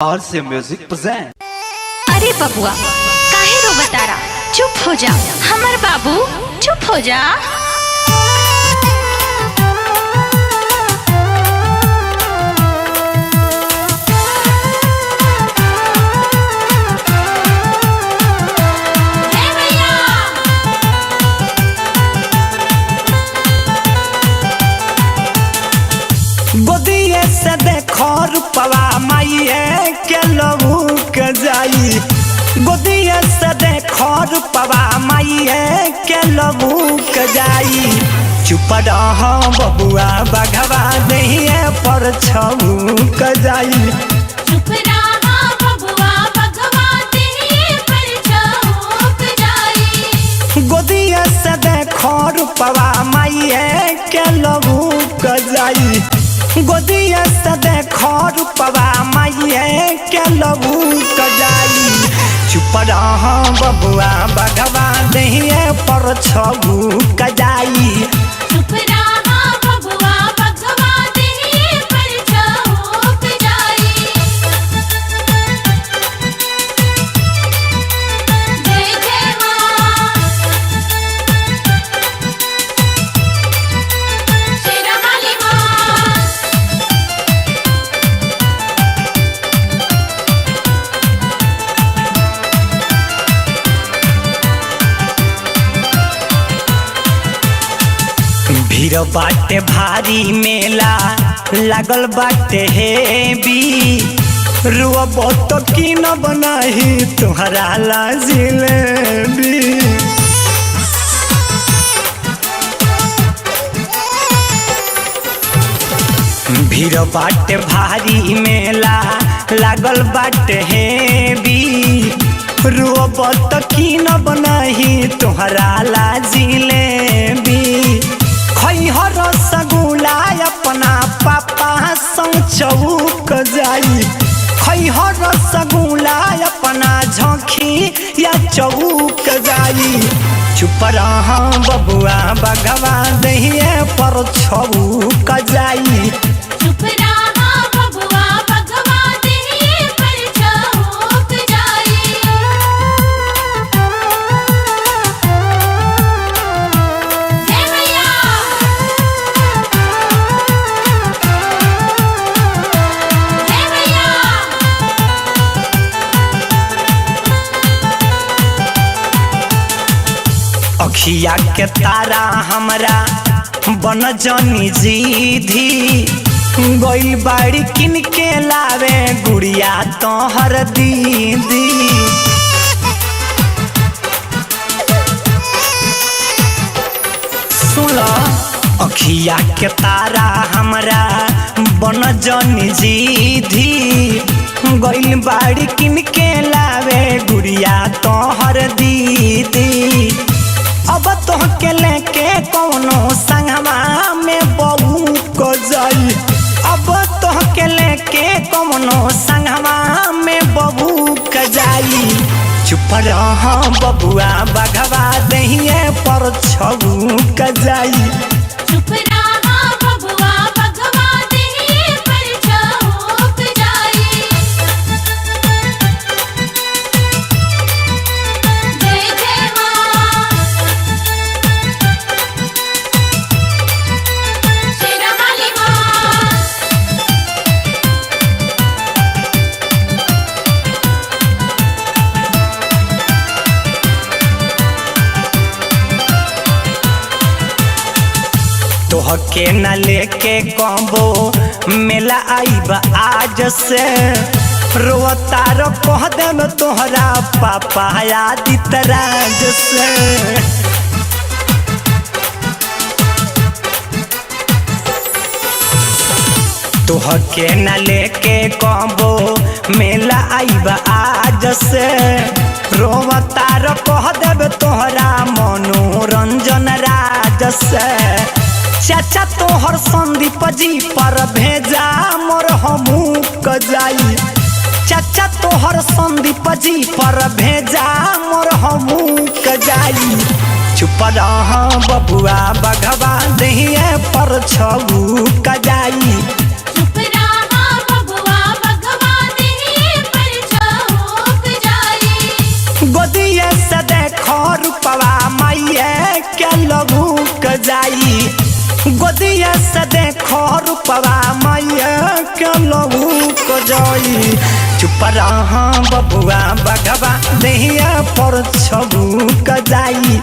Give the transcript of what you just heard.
और से music present. अरे बबुआ काहे रो बतारा, चुप हो जा हमर बाबू, चुप हो जा। गोदिए से देखो रूपवा माइए के लहू के जाई, गोदिए से देखो रूपवा माइए के लहू के जाई। चुप रह बबुआ बघवा दहिए पर छऊ के जाई। चुप रहा बबुआ बघवा दहिए पर छऊ के जाई। गोदिए से देखो रूपवा माइए के लहू के जाई, गोदिया से देखो रूपवा माइए के लहू के जाई। चुप रह बबुआ बघवा दहिए पर छऊ के जाई। चुप रहा बबुआ बघवा दहिए पर छऊ के जाई। जय जय मां शेरा वाली मां। भीड़ बाटे भारी मेला लागल बाटे हेबी, रुअबो तो की न बनाही तुहरा ला जिलेबी। भीड़ बाटे भारी मेला लागल बाटे हेबी, रुअबो तो की न बनाही तुहरा ला जिलेबी। खैहर रसगुल्ला अपना पापा संग चौक जाई, खैहर रसगुल्ला अपना झोंकी या चौक जाई। चुप रह बबुआ बघवा दहिए पर छौक जाई। चुप रहा बबुआ बघवा दहिए पर छऊ के जाई। जय मैया जय मैया। अखिया के तारा हमरा बन जनी जीधी, गइल बाड़ी किन के लावे गुड़िया तोहर दीदी। सुन अखिया के तारा हमरा बन जनी जीधी, गइल बाड़ी किन के लावे गुड़िया तोहर दीदी। अब तोहके लेके कौनो संगमा में बहू को जाई, अब तोहके लेके कौनो संगमा में बहू को जाई। चुप रह बबुआ बघवा दहिए पर छऊ के जाई। चुप रहा बबुआ बघवा दहिए पर छऊ के जाई। जय जय मां शेरा वाली मां। तोहके न लेके कबो मेला आईब आज से, रोता रो कह देम तोहरा पापा आदित राज से। तोहके न लेके कबो मेला आईब आज से, रोता रो कह देब तोहरा मनोरंजन राज से। चाचा तोहर संदीप जी पर भेजा मोर हमू क जाई, चाचा तोहर संदीप जी पर भेजा मोर हमू क जाई। चुप रह बबुआ बघवा दहिए पर छऊ क जाई। चुप रहा बबुआ बघवा दहिए जाई गोदिया से देखो रूपवा मैया के लौक जाई चुप रहा बबुआ बगवा देहिया पर छबूक जाई